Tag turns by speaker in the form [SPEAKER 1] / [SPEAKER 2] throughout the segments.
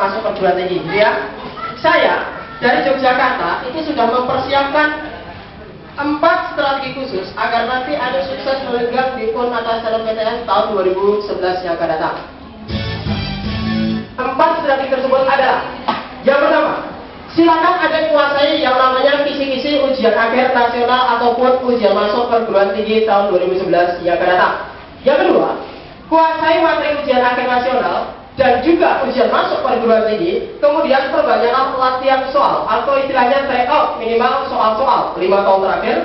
[SPEAKER 1] masuk perguruan tinggi, gitu ya. Saya dari Yogyakarta itu sudah mempersiapkan 4 strategi khusus agar nanti ada sukses melegang di PUN atas SNMPTN tahun 2011 yang akan datang. 4 strategi tersebut adalah: yang pertama, silakan ada kuasai yang namanya kisi-kisi ujian akhir nasional ataupun ujian masuk perguruan tinggi tahun 2011 yang akan datang. Yang kedua, kuasai materi ujian akhir nasional dan juga ujian masuk perguruan tinggi, kemudian perbanyaklah latihan soal atau istilahnya tryout minimal soal-soal 5 tahun terakhir.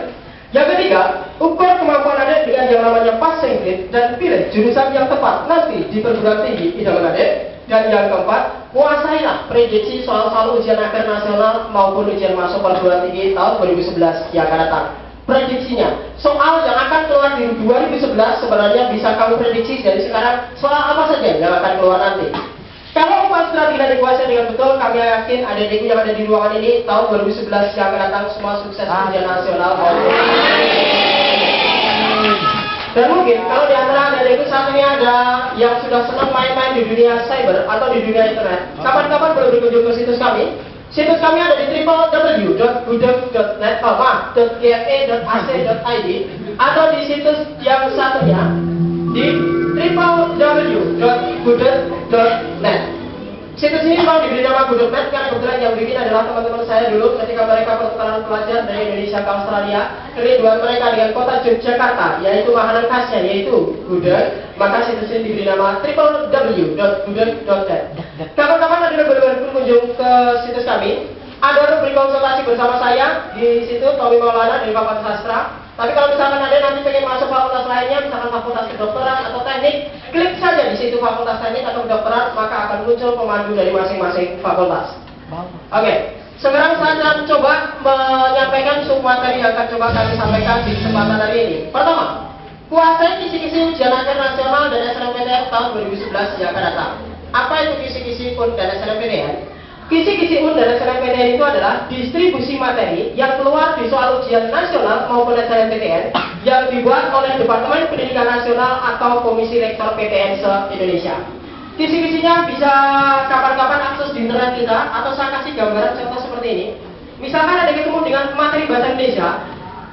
[SPEAKER 1] Yang ketiga, ukur kemampuan Anda dengan yang namanya passing grade dan pilih jurusan yang tepat nanti di perguruan tinggi idaman Anda. Dan yang keempat, kuasailah prediksi soal-soal ujian akhir nasional maupun ujian masuk perguruan tinggi tahun 2011 yang akan datang. Prediksinya, soal yang akan keluar di 2011 sebenarnya bisa kamu prediksi dari sekarang soal apa saja yang akan keluar nanti. Kalau 4 strategi tidak dikuasai dengan betul, kami yakin adik-adikku yang ada di ruangan ini tahun 2011 yang akan datang semua sukses ujian nasional maupun. Dan mungkin kalau di antara adik-adikku saat ini ada yang sudah senang main-main di dunia cyber atau di dunia internet, kapan-kapan boleh berkunjung ke situs kami. Situs kami ada di www.gudeg.net.gfa.ac.id atau di situs yang satunya di www.gudeg.net. Situs ini memang diberi nama Gudeg.net karena kebetulan yang bikin adalah teman-teman saya dulu ketika mereka pertukaran pelajar dari Indonesia ke Australia. Kerinduan mereka dengan kota Yogyakarta, yaitu makanan khasnya, yaitu gudeg. Maka situs ini diberi nama www.gudeg.net. Kapan-kapan ada berkunjung ke situs kami, ada rubrik konsultasi bersama saya di situ, Tommy Maulana dari Fakultas Sastra. Tapi kalau misalkan ada nanti pengen masuk fakultas lainnya, misalkan fakultas kedokteran atau teknik, klik saja di situ fakultas teknik atau kedokteran, maka akan muncul pemandu dari masing-masing fakultas. Oke, sekarang saya akan coba menyampaikan submateri yang akan coba kami sampaikan di kesempatan hari ini. Pertama, kuasai kisi-kisi ujian akhir nasional dan SNMPTN tahun 2011 yang akan datang. Apa itu kisi-kisi PUN dan SNMPTN? Kisi-kisi PUN dan SNMPTN itu adalah distribusi materi yang keluar di soal ujian nasional maupun SNMPTN yang dibuat oleh Departemen Pendidikan Nasional atau Komisi Rektor PTN se-Indonesia. Kisi-kisinya bisa kapan-kapan akses di internet kita, atau saya kasih gambaran contoh seperti ini. Misalkan ada ketemu dengan materi bahasa Indonesia,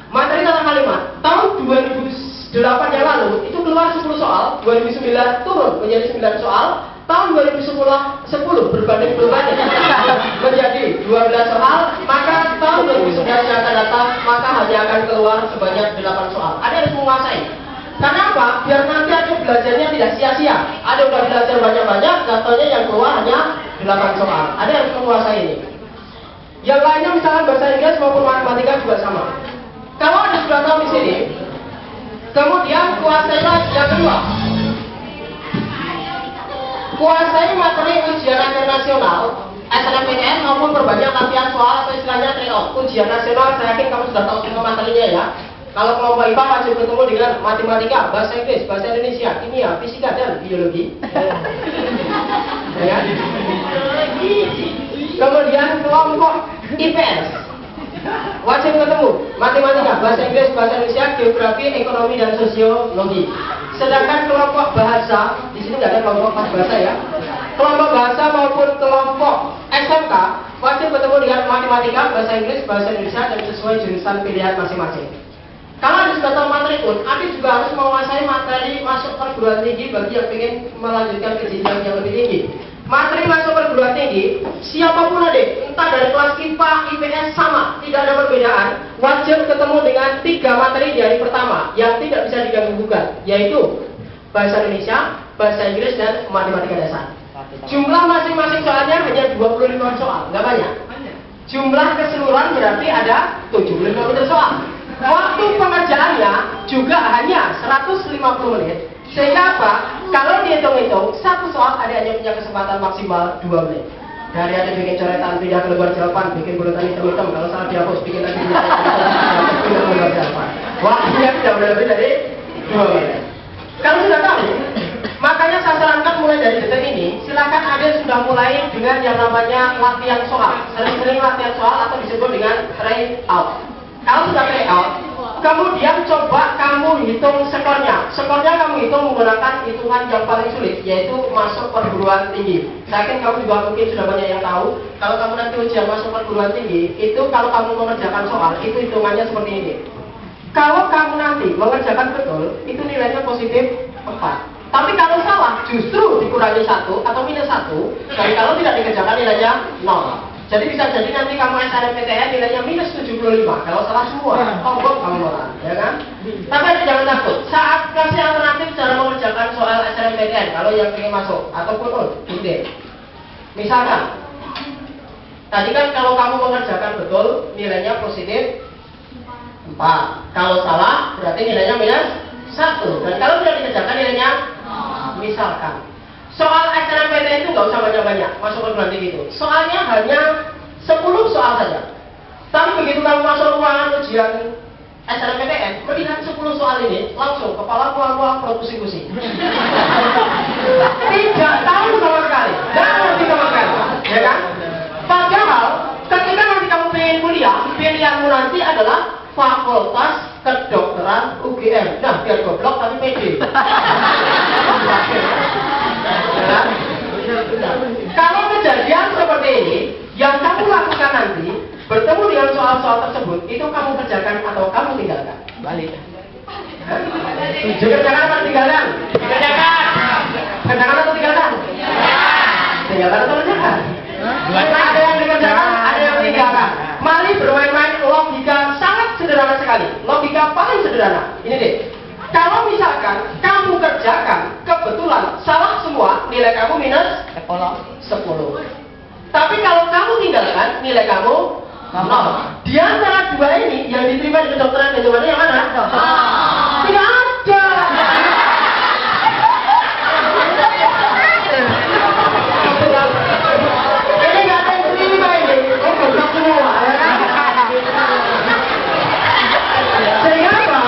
[SPEAKER 1] materi tata kalimat tahun 2008 yang lalu itu keluar 10 soal, 2009 turun menjadi 9 soal, tahun 2010 berbanding menjadi 12 soal, maka tahun 2011 yang akan datang maka hanya akan keluar sebanyak 8 soal. Ada yang menguasai. Kenapa? Biar nanti ada belajarnya tidak sia-sia. Ada udah belajar banyak-banyak, jatuhnya yang keluar hanya 8 soal. Ada yang menguasai ini. Yang lainnya misalkan bahasa Inggris maupun matematika juga sama. Kalau ada sudah tahu di sini, kemudian kuasailah yang kedua. Kuasai materi ujian akhir nasional, SNMPTN maupun berbanyak latihan soal atau istilahnya tryout. Ujian nasional saya yakin kamu sudah tahu semua materinya ya. Kalau kelompok IPA wajib ketemu dengan matematika, bahasa Inggris, bahasa Indonesia, kimia, fisika dan biologi. Ya. Kemudian kelompok IPS wajib ketemu matematika, bahasa Inggris, bahasa Indonesia, geografi, ekonomi dan sosiologi. Sedangkan kelompok bahasa, di sini nggak ada kelompok bahasa ya. Kelompok bahasa maupun kelompok SMK wajib bertemu dengan matematika, bahasa Inggris, bahasa Indonesia dan sesuai jurusan pilihan masing-masing. Kalau ada sudah tahu materi pun, Anda juga harus menguasai materi masuk perguruan tinggi bagi yang ingin melanjutkan ke jenjang yang lebih tinggi. Materi masuk perguruan tinggi, siapapun adik, entah dari kelas IPA, IPS sama, tidak ada perbedaan, wajib ketemu dengan 3 materi di hari pertama yang tidak bisa diganggu-gugat, yaitu bahasa Indonesia, bahasa Inggris, dan matematika dasar. Jumlah masing-masing soalnya hanya 25 soal, nggak banyak. Jumlah keseluruhan berarti ada 75 soal. Waktu pengerjaannya juga hanya 150 menit. Sehingga apa? Kalau dihitung-hitung, satu soal ada hanya punya kesempatan maksimal 2 menit. Dari ada bikin coretan, pindah ke lembar jawaban, bikin bulutan hitam-hitam, kalau salah dihapus, bikin lagi pindah ke lembar jawaban. Waktunya tidak lebih dari 2 menit. Kalau sudah tahu, makanya saya sarankan mulai dari detik ini, silakan ada yang sudah mulai dengan yang namanya latihan soal. Sering-sering latihan soal atau disebut dengan try out. Kalau sudah try out, Kemudian coba kamu hitung skornya. Skornya kamu hitung menggunakan hitungan yang paling sulit, yaitu masuk perguruan tinggi. Saya yakin kamu juga mungkin sudah banyak yang tahu. Kalau kamu nanti ujian masuk perguruan tinggi, itu kalau kamu mengerjakan soal, itu hitungannya seperti ini. Kalau kamu nanti mengerjakan betul, itu nilainya positif 4. Tapi kalau salah, justru dikurangi 1 atau minus 1. Dan kalau tidak dikerjakan nilainya 0. Jadi bisa jadi nanti kamu SNMPTN nilainya minus 75 kalau salah semua. Tombol kamu malah, ya kan? Tapi jangan takut. Saat kasih alternatif cara mengerjakan soal SNMPTN kalau yang ingin masuk ataupun gede. Misalkan, tadi kan kalau kamu mengerjakan betul nilainya positif 4. Kalau salah berarti nilainya minus 1. Dan kalau tidak dikerjakan nilainya misalkan. Soal SNMPTN itu nggak usah banyak-banyak masuk perguruan tinggi itu. Soalnya hanya 10 soal saja. Tapi begitu kamu masuk ruangan ujian SNMPTN, melihat 10 soal ini, langsung kepala mual-mual pusing-pusing. Tidak tahu sama sekali, tidak ngerti sama sekali, ya kan? Padahal ketika nanti kamu pengen kuliah, pilihanmu nanti adalah Fakultas Kedokteran UGM. Nah, biar goblok tapi pede. Ya. Kalau kejadian seperti ini, yang kamu lakukan nanti, bertemu dengan soal-soal tersebut, itu kamu kerjakan atau kamu tinggalkan? Balik. Dikerjakan atau tinggalkan? Dikerjakan. Kerjakan atau tinggalkan? Tinggalkan atau kerjakan? Ada yang dikerjakan, ada yang tinggalkan. Mari bermain-main logika sangat sederhana sekali. Logika paling sederhana. Ini deh. Kalau misalkan kamu kerjakan, kebetulan salah semua, nilai kamu minus 10. Tapi kalau kamu tinggalkan, nilai kamu 0. Di antara dua ini, yang diterima di kedokteran dan yang mana? Tidak ada. Ini nggak ada yang diterima ini. Oh, goblok semua, ya kan? Sehingga apa?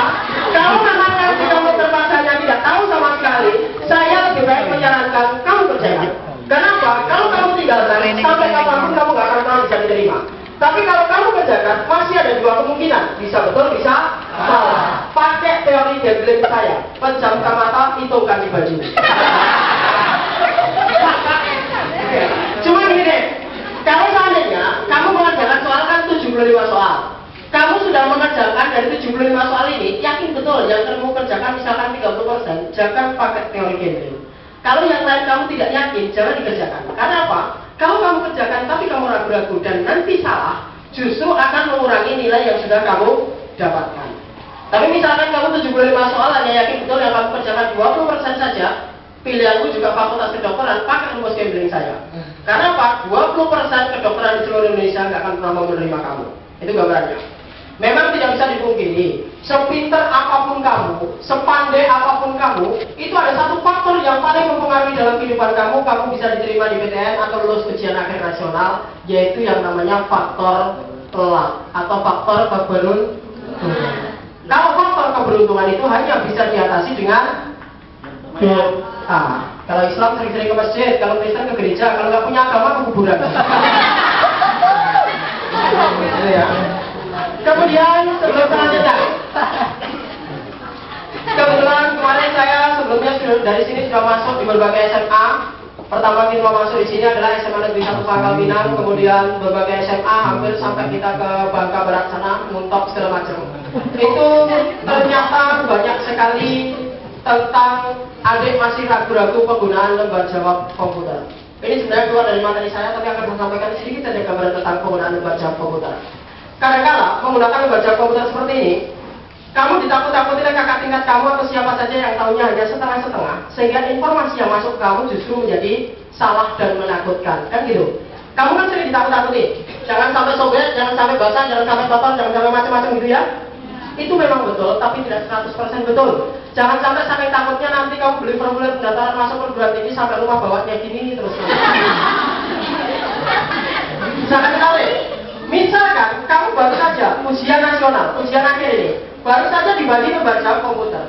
[SPEAKER 1] Kalau memang nanti kamu terpaksanya tidak tahu sama sekali, saya lebih baik menyarankan kamu kerjakan. Kenapa? Kalau kamu tinggalkan, sampai kapanpun kamu nggak akan pernah bisa diterima. Tapi kalau kamu kerjakan, masih ada dua kemungkinan. Bisa betul, bisa salah. Pakai teori gambling saya. Pejamkan mata, hitungkan di baju. Cuma gini deh. Kalau seandainya, kamu mengerjakan soal kan 75 soal. Kamu sudah mengerjakan dari 75 soal ini, yakin betul yang kamu kerjakan misalkan 30%, jangan pakai teori gambling. Kalau yang lain kamu tidak yakin, jangan dikerjakan. Karena apa? Kalau kamu kerjakan tapi kamu ragu-ragu dan nanti salah, justru akan mengurangi nilai yang sudah kamu dapatkan. Tapi misalkan kamu 75 soal hanya yakin betul yang kamu kerjakan 20% saja, pilihanmu juga Fakultas Kedokteran, pakai rumus gambling saya. Karena apa? 20% kedokteran di seluruh Indonesia nggak akan pernah mau menerima kamu. Itu gambarannya. Memang tidak bisa dipungkiri, sepintar apapun kamu, sepandai apapun kamu, itu ada satu faktor yang paling mempengaruhi dalam kehidupan kamu, kamu bisa diterima di PTN atau lulus ujian akhir nasional, yaitu yang namanya faktor luck atau faktor keberuntungan. Kalau faktor keberuntungan itu hanya bisa diatasi dengan doa. Kalau Islam sering-sering ke masjid, kalau Kristen ke gereja, kalau nggak punya agama ke kuburan. Ya. Kemudian sebelum selanjutnya, kebetulan kemarin saya sebelumnya dari sini sudah masuk di berbagai SMA. Pertama kita masuk di sini adalah SMA Negeri 1 Pangkal Pinang, kemudian berbagai SMA hampir sampai kita ke Bangka Barat sana, Muntok segala macam. Itu ternyata banyak sekali tentang adik masih ragu-ragu penggunaan lembar jawab komputer. Ini sebenarnya keluar dari materi saya, tapi akan saya sampaikan sedikit saja gambaran tentang penggunaan lembar jawab komputer. Kadang-kala menggunakan lembar jawab komputer seperti ini, kamu ditakut-takuti oleh kakak tingkat kamu atau siapa saja yang tahunya hanya setengah-setengah, sehingga informasi yang masuk ke kamu justru menjadi salah dan menakutkan, kan gitu. Kamu kan sering ditakut-takuti, jangan sampai sobek, jangan sampai basah, jangan sampai kotor, jangan sampai macam-macam gitu ya. Itu memang betul, tapi tidak 100% betul. Jangan sampai takutnya nanti kamu beli formulir pendaftaran masuk perguruan tinggi sampai rumah bawanya gini terus. Jangan kali. Misalkan kamu baru saja ujian nasional, ujian akhir ini, baru saja dibagi lembar jawab komputer.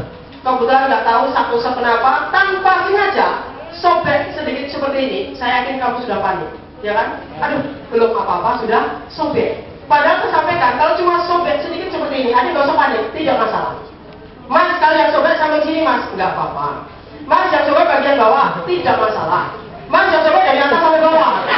[SPEAKER 1] Komputer nggak tahu satu sepenapa, tanpa sengaja sobek sedikit seperti ini, saya yakin kamu sudah panik, ya kan? Aduh, belum apa-apa sudah sobek. Padahal saya sampaikan, kalau cuma sobek sedikit seperti ini, adik nggak usah panik, tidak masalah. Mas, kalau yang sobek sampai sini mas, nggak apa-apa. Mas, yang sobek bagian bawah, tidak masalah. Mas, yang sobek dari atas sampai bawah,